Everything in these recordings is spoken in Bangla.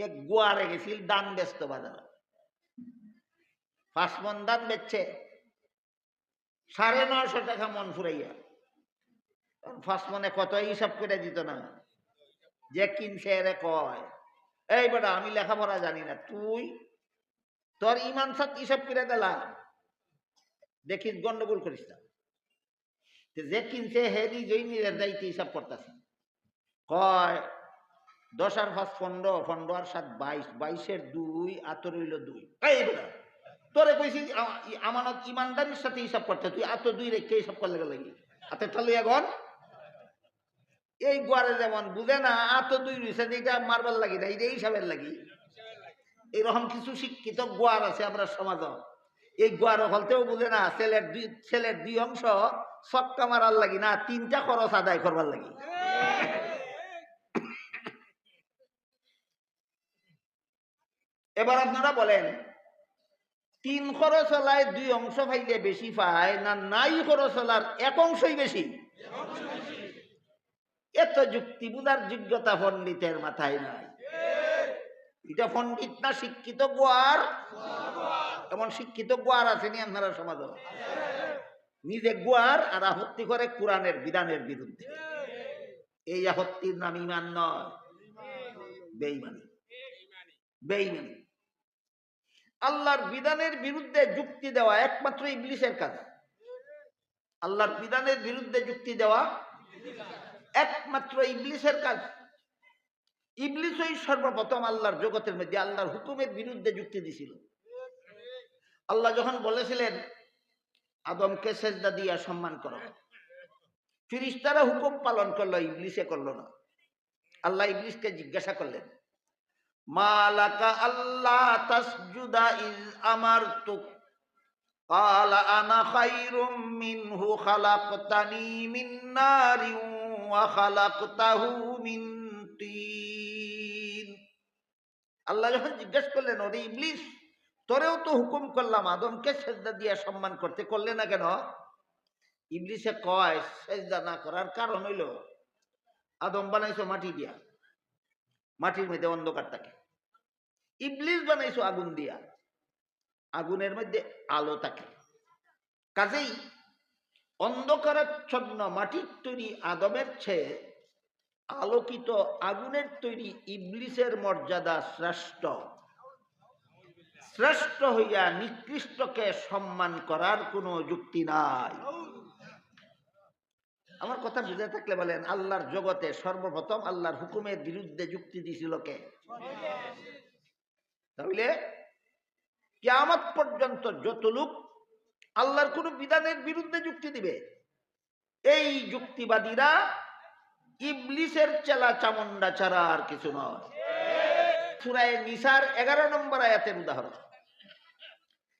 এক গোয়ারে গেছিল দান ব্যস্ত বাজার, 5 মন ধান বেচছে 950 টাকা মন ফুরাইয়া। 5 মনে কত হিসাব করে দিত না, যে কিনছে এরে কয়, এই বেটা আমি লেখাপড়া জানি না, তুই তোর ইমান সাথে হিসাব করে দিলা, দেখিস গন্ডগোল করিস না। যে কিনছে হে নিজেই নিজের দায়িত্বে হিসাব করতেছে, কয় 10 আর 5 15, 15 আর 7 22, 22-এর 2 আত রইল 2। এই বেটা তোরে কইছি আমানত ইমানদারির সাথে হিসাব করতে, তুই আত 2 রেখে হিসাব করলে লাগি হাতে ঠালু এখন। এই গোয়ারে যেমন বুঝে না আত 2 রয়েছে, এটা মারবার লাগি না, এটা হিসাবের লাগি। এইরকম কিছু শিক্ষিত গোয়ার আছে আমরা সমাজ, এই গোয়ার হলতেও বুঝে না ছেলের 2 অংশ ছক্কা মারার লাগি না, 3টা খরচ আদায় করবার লাগি। এবার আপনারা বলেন 3 খরচ হলায় 2 অংশ পাইলে বেশি পায় না, নাই খরচ হলার 1 অংশই বেশি? এত যুক্তি বুঝার যোগ্যতা পণ্ডিতের মাথায় নাই। এটা পণ্ডিত না শিক্ষিত গোয়ার? এমন শিক্ষিত গোয়ার আসেনি আপনারা সমাজ, নিজে গোয়ার আর আপত্তি করে কোরআনের বিধানের বিরুদ্ধে। এই আপত্তির নাম ইমান নয়, বেঈমানি। বেঈমানি। আল্লাহর বিধানের বিরুদ্ধে যুক্তি দেওয়া একমাত্র ইবলিসের কাজ। আল্লাহর বিধানের বিরুদ্ধে যুক্তি দেওয়া একমাত্র ইবলিসের কাজ। ইবলিসই সর্বপ্রথম আল্লাহর জগতের মধ্যে আল্লাহর হুকুমের বিরুদ্ধে যুক্তি দিছিল। আল্লাহ যখন বলেছিলেন আদমকে সেজদা দিয়া সম্মান করো, ফেরেশতারা হুকুম পালন করলো, ইবলিসে করলো না। আল্লাহ ইবলিসকে জিজ্ঞাসা করলেন, মালাকা আল্লাহ তাসজুদা ইজ আমারতুক, ক্বালা আনা খায়রুম মিনহু খালাকতানি মিন নারিন ওয়া খালাকতাহু মিন তিন। আল্লাহ যখন জিজ্ঞাসা করলেন, ওরে ইবলিস, তোরেও তো হুকুম করলাম আদমকে সেজদা দিয়া সম্মান করতে, করলে না কেন? ইবলিসে কয়, সেজদা না করার কারণ হইল আদম বানাইছো মাটি দিয়া, মাটির মধ্যে অন্ধকার থাকে। ইবলিস বানাইছো আগুন দিয়া, আগুনের মধ্যে আলো থাকে। কাজেই অন্ধকারাচ্ছন্ন মাটির তৈরি আদমের চেয়ে আলোকিত আগুনের তৈরি ইবলিসের মর্যাদা শ্রেষ্ঠ। শ্রেষ্ঠ হইয়া নিকৃষ্টকে সম্মান করার কোনো যুক্তি নাই। আমার কথা বুঝে থাকলে বলেন, আল্লাহর জগতে সর্বপ্রথম আল্লাহর হুকুমের বিরুদ্ধে যুক্তি দিছিল কে? তাহলে কিয়ামত পর্যন্ত যত লোক আল্লাহর কোন বিধানের বিরুদ্ধে যুক্তি দিবে, এই যুক্তিবাদীরা ইবলিসের চেলা চামুন্ডা ছাড়া আর কিছু নয়। সূরা নিসার 11 নম্বর আয়াতের উদাহরণ,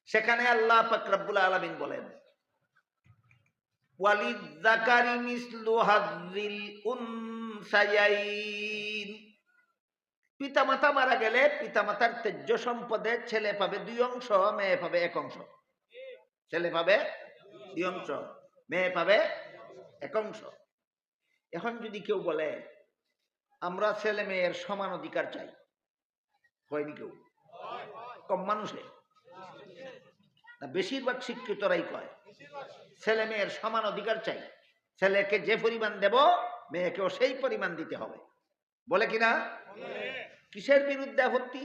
সেখানে আল্লাহ পাক রব্বুল আলামিন বলেন, ওয়ালিয-যাকারি মিসলু হাযযিল উনসায়াইন। পিতামাতা মারা গেলে পিতামাতার তেজ্য সম্পদে ছেলে পাবে 2 অংশ, মেয়ে পাবে 1 অংশ। ছেলে পাবে 2 অংশ, মেয়ে পাবে 1 অংশ। এখন যদি কেউ বলে আমরা ছেলে মেয়ের সমান অধিকার চাই, হয়নি কেউ? কম মানুষে না, বেশিরভাগ শিক্ষিতরাই কয় ছেলে মেয়ের সমান অধিকার চাই, ছেলেকে যে পরিমাণ দেব মেয়েকেও সেই পরিমাণ দিতে হবে, বলে কিনা? কিসের বিরুদ্ধে আপত্তি?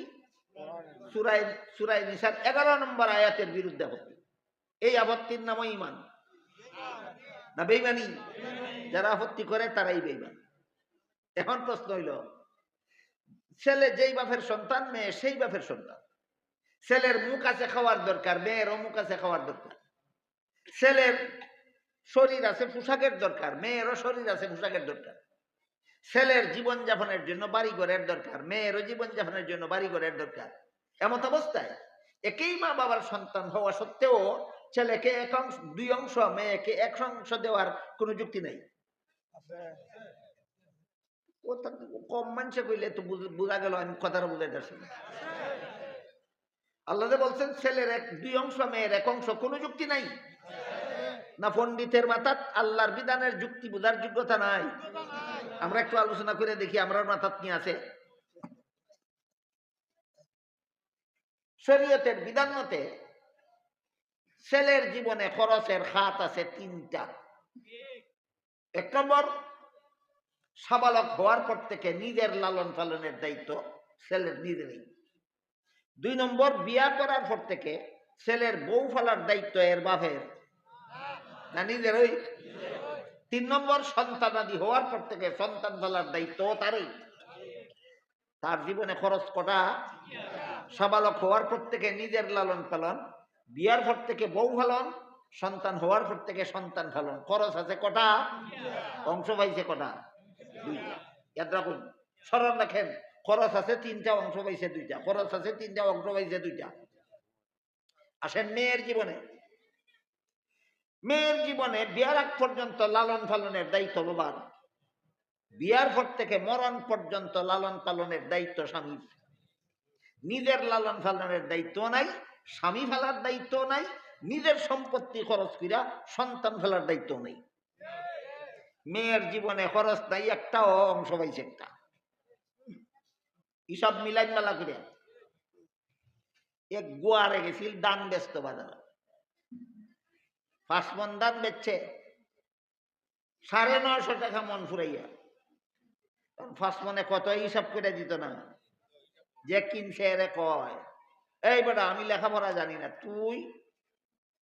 সূরা নিসার 11 নম্বর আয়াতের বিরুদ্ধে আপত্তি। এই আপত্তির নাম ঈমান না বেঈমানি? যারা আপত্তি করে তারাই বেঈমান। এখন প্রশ্ন হইল, ছেলে যেই বাপের সন্তান, মেয়ে সেই বাপের সন্তান। ছেলের মুখ আছে খাওয়ার দরকার, মেয়েরও মুখ আছে খাওয়ার দরকার। ছেলের শরীর আছে পোশাকের দরকার, মেয়েরও শরীর আছে পোশাকের দরকার। ছেলের জীবনযাপনের জন্য বাড়িঘরের দরকার, মেয়েরও জীবনযাপনের জন্য বাড়িঘরের দরকার। এমত অবস্থায় একই মা বাবার সন্তান হওয়া সত্ত্বেও ছেলেকে 2 অংশ, মেয়েকে 1 অংশ দেওয়ার কোনো যুক্তি নাই। কম মানুষে কইলে তো বোঝা গেল আমি কথাটা বুঝাই যাচ্ছি। আল্লাহ যে বলছেন ছেলের 2 অংশ, মেয়ের 1 অংশ, কোনো যুক্তি নাই না? পণ্ডিতের মাথাত আল্লাহর বিধানের যুক্তি বোঝার যোগ্যতা নাই। আমরা একটু আলোচনা করে দেখি আমরার মাথাত কি আছে। শরীয়তের বিধান মতে ছেলের জীবনে খরচের খাত আছে তিনটা। এক নম্বর, সাবালক হওয়ার পর থেকে নিজের লালন পালনের দায়িত্ব ছেলের নিজেরই। দুই নম্বর, বিয়া করার পর থেকে ছেলের বউ ফেলার দায়িত্ব এর বাপের না নিজেরই। তিন নম্বর, সন্তানাদি হওয়ার পর থেকে সন্তান ফেলার দায়িত্ব তারই। তার জীবনে খরচ কটা? সাবালক হওয়ার পর থেকে নিজের লালন পালন, বিয়ার পর থেকে বউ ফেলন, সন্তান হওয়ার পর থেকে সন্তান ফেলন। খরচ আছে কটা? অংশ পাইছে কটা? দুইটা। ইয়াদ রাখুন, স্মরণ রাখেন, খরচ আছে তিনটা, অংশ পাইছে দুইটা। খরচ আছে তিনটা, অংশ পাইছে দুইটা। আসেন মেয়ের জীবনে। মেয়ের জীবনে বিয়ার আগ পর্যন্ত লালন পালনের দায়িত্ব বাবার। বিয়ার পর থেকে মরণ পর্যন্ত লালন পালনের দায়িত্ব স্বামীর। নিজের লালন পালনের দায়িত্ব নাই, স্বামী ফেলার দায়িত্ব নাই, নিজের সম্পত্তি খরচ করিয়া সন্তান ফেলার দায়িত্ব নেই। মেয়ের জীবনে খরচ নাই একটা, অংশ পাইছে একটা। হিসাব মিলাই মেলা করিয়া এক গোয়ারে গেছিল দান ব্যস্ত বাজার, 5 মণ ধান বেচছে 950 টাকা মন ফুরাইয়া। 5 মণে কত হিসাব করে দিত না। যে কিনছে এরে কয়, এই বেটা আমি লেখাপড়া জানি না, তুই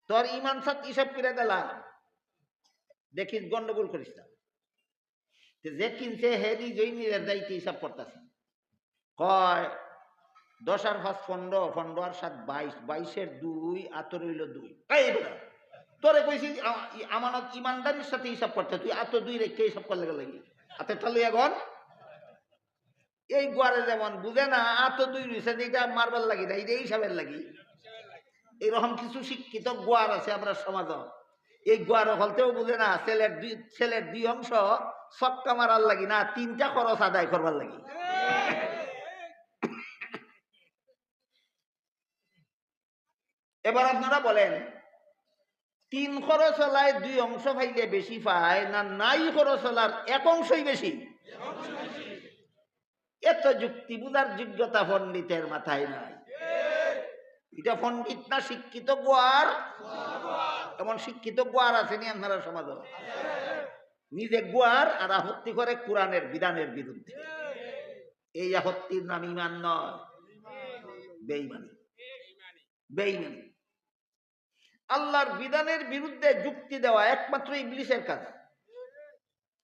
তোর ইমান সাথে হিসাব করে দিলাম, দেখিস গন্ডগোল করিস না। যে কিনছে হে নিজেই নিজের দায়িত্ব হিসাব করতেছে। কয় 10 আর 5 15, 15 আর 7 22, 22-এর 2 আত রইল 2। এই বেটা তোরে কইছি আমানত ইমানদারির সাথে হিসাব করতে, তুই আত 2 রেখে হিসাব করলে লাগি আতে ঠালু এখন। এই গোয়ারে যেমন বুঝে না আত 2 রয়েছে, এটা মারবার লাগি না, এটা হিসাবের লাগি। এইরকম কিছু শিক্ষিত গোয়ার আছে আমরা সমাজ। এই গোয়ার হলতেও বুঝে না ছেলের 2 অংশ ছক্কা মারার লাগি না, 3টা খরচ আদায় করবার লাগি। এবার আপনারা বলেন, 3 খরচ হলায় 2 অংশ পাইলে বেশি পায় না, নাই খরচ হলার 1 অংশই বেশি? এত যুক্তি বুঝার যোগ্যতা পণ্ডিতের মাথায় নাই। এটা পণ্ডিত না শিক্ষিত গোয়ার? এমন শিক্ষিত গোয়ার আসেনি আপনারা সমাজ? নিজে গোয়ার আর আপত্তি করে কোরআনের বিধানের বিরুদ্ধে। এই আপত্তির নাম ইমান নয়, বেঈমানি। বেঈমানি। আল্লাহর বিধানের বিরুদ্ধে যুক্তি দেওয়া একমাত্র ইবলিসের কাজ।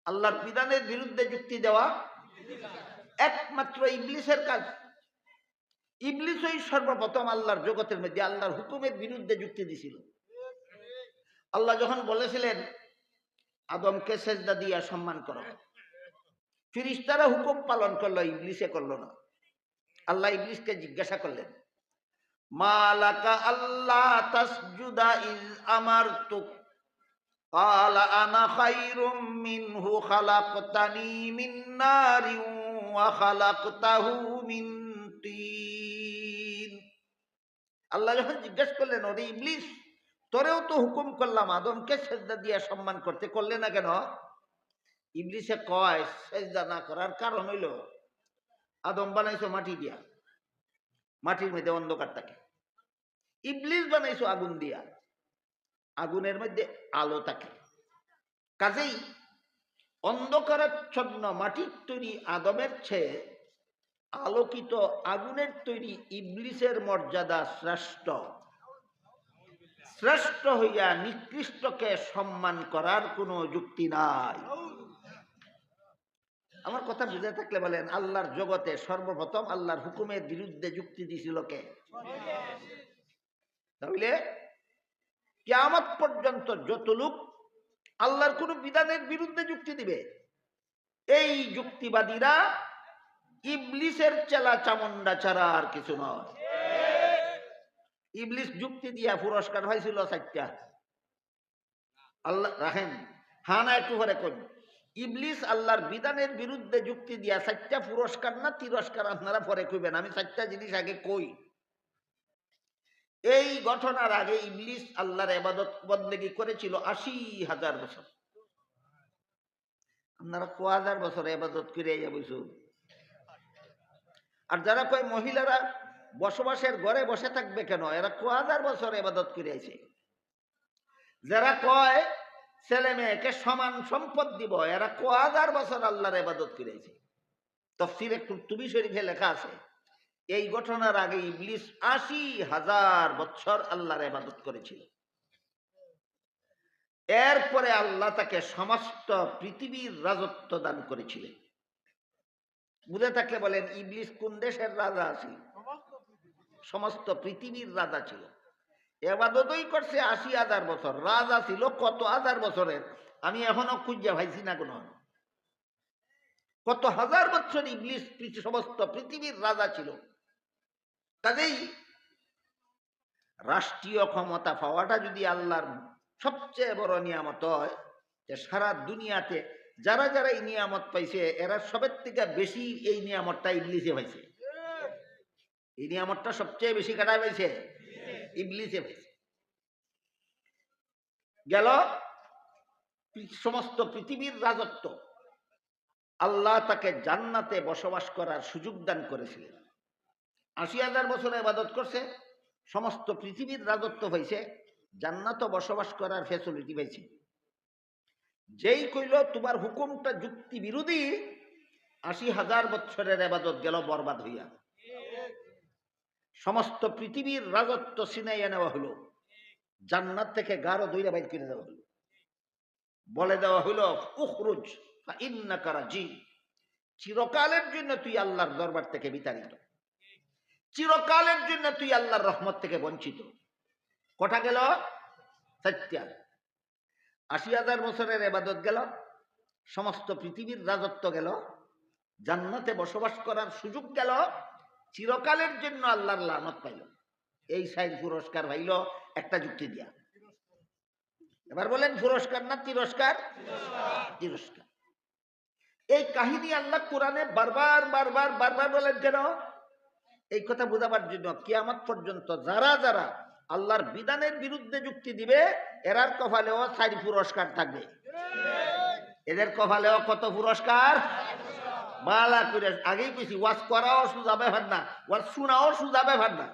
আল্লাহর বিধানের বিরুদ্ধে যুক্তি দেওয়া একমাত্র ইবলিসের কাজ। ইবলিসই সর্বপ্রথম আল্লাহর জগতের মধ্যে আল্লাহর হুকুমের বিরুদ্ধে যুক্তি দিছিল। আল্লাহ যখন বলেছিলেন আদমকে সেজদা দিয়া সম্মান করো, ফেরেশতারা হুকুম পালন করলো, ইবলিসে করলো না। আল্লাহ ইবলিসকে জিজ্ঞাসা করলেন, মালাকা আল্লাহ তাসজুদা ইজ আমারতুক ক্বালা আনা খায়রুম মিনহু খালাকতানি মিন নারিন ওয়া খালাকতাহু মিন তিন। আল্লাহ যখন জিজ্ঞেস করলেন, ওরে ইবলিস, তোরেও তো হুকুম করলাম আদমকে সেজদা দিয়া সম্মান করতে, করলে না কেন? ইবলিসে কয়, সেজদা না করার কারণ হইল আদম বানাইছো মাটি দিয়া, মাটির মধ্যে অন্ধকার থাকে। ইবলিস বানাইছো আগুন দিয়া, আগুনের মধ্যে আলো থাকে। কাজেই অন্ধকারাচ্ছন্ন মাটির তৈরি আদমের চেয়ে আলোকিত আগুনের তৈরি ইবলিসের মর্যাদা শ্রেষ্ঠ। শ্রেষ্ঠ হইয়া নিকৃষ্টকে সম্মান করার কোনো যুক্তি নাই। আমার কথা বুঝে থাকলে বলেন, আল্লাহর জগতে সর্বপ্রথম আল্লাহর হুকুমের বিরুদ্ধে যুক্তি দিছিল কে? তাহলে কিয়ামত পর্যন্ত যত লোক আল্লাহর কোন বিধানের বিরুদ্ধে যুক্তি দিবে, এই যুক্তিবাদীরা ইবলিসের চেলা চামুন্ডা ছাড়া আর কিছু নয়। ইবলিস যুক্তি দিয়া পুরস্কার হয়েছিল 4টা। আল্লাহ রাখেন, হ্যাঁ না একটু করে কোন ইবলিস আল্লাহর বিধানের বিরুদ্ধে যুক্তি দিয়া 4টা পুরস্কার না তিরস্কার আপনারা পরে কইবেন, আমি 4টা জিনিস আগে কই। এই ঘটনার আগে ইবলিস আল্লাহর ইবাদত বন্দেগী করেছিল 80,000 বছর। আপনারা 1000 বছর ইবাদত করে বসু। আর যারা কয় মহিলারা বসবাসের ঘরে বসে থাকবে কেন? এরা 1000 বছর ইবাদত করে আইছে। যারা কয় ছেলে মেয়েকে সমান সম্পদ দিব, এরা 1000 বছর আল্লাহর ইবাদত করে আইছে। তাফসীরে কুরতুবী শরীফে লেখা আছে, এই ঘটনার আগে ইবলিস 80,000 বছর আল্লাহর ইবাদত করেছিল। এরপরে আল্লাহ তাকে সমস্ত পৃথিবীর রাজত্ব দান করেছিলেন। বুঝে থাকলে বলেন, ইবলিস কোন দেশের রাজা ছিল? সমস্ত পৃথিবীর রাজা ছিল। ইবাদতই করছে 80,000 বছর, রাজা ছিল কত হাজার বছরের, আমি এখনো খুঁজে পাইছি না। কোন কত হাজার বছর ইবলিস সমস্ত পৃথিবীর রাজা ছিল। কাজেই রাষ্ট্রীয় ক্ষমতা পাওয়াটা যদি আল্লাহর সবচেয়ে বড় নিয়ামত হয়, যে সারা দুনিয়াতে যারা যারা এই নিয়ামত পাইছে, এরা সবের থেকে বেশি এই নিয়ামতটা ইবলিসে পাইছে। এই নিয়ামতটা সবচেয়ে বেশি কাটায় পাইছে ইবলিসে পাইছে। গেল সমস্ত পৃথিবীর রাজত্ব, আল্লাহ তাকে জান্নাতে বসবাস করার সুযোগ দান করেছিলেন। 80,000 বছর ইবাদত করছে, সমস্ত পৃথিবীর রাজত্ব পাইছে, জান্নাতে বসবাস করার ফ্যাসিলিটি পাইছে। যেই কইল তোমার হুকুমটা যুক্তি বিরোধী, 80,000 বছরের ইবাদত গেল বরবাদ হইয়া। সমস্ত পৃথিবীর রাজত্ব ছিনাইয়া নেওয়া হলো, জান্নাত থেকে গাঢ় দইরা বাইর করে দেওয়া হলো। বলে দেওয়া হলো, উখরুজ ফাইন্নাকা রাজিম, চিরকালের জন্য তুই আল্লাহর দরবার থেকে বিতাড়িত, চিরকালের জন্য তুই আল্লাহর রহমত থেকে বঞ্চিত। কটা গেল? 4টা। 80,000 বছরের ইবাদত গেল, সমস্ত পৃথিবীর রাজত্ব গেল, জান্নাতে বসবাস করার সুযোগ গেল, চিরকালের জন্য আল্লাহর লানত পাইল। এই সাইড পুরস্কার পাইল একটা যুক্তি দিয়া। এবার বলেন, পুরস্কার না তিরস্কার? তিরস্কার। এই কাহিনী আল্লাহ কোরআনে বারবার বারবার বারবার বলেন কেন? এই কথা বোঝাবার জন্য, কিয়ামত পর্যন্ত যারা যারা আল্লাহর বিধানের বিরুদ্ধে যুক্তি দিবে, এরার কপালেও 4 পুরস্কার থাকবে। এদের কপালেও কত পুরস্কার? বালা করে আগেই কইছি, ওয়াজ করাও সুজা ব্যাপার না, ওয়াজ শোনাও সুজা ব্যাপার না।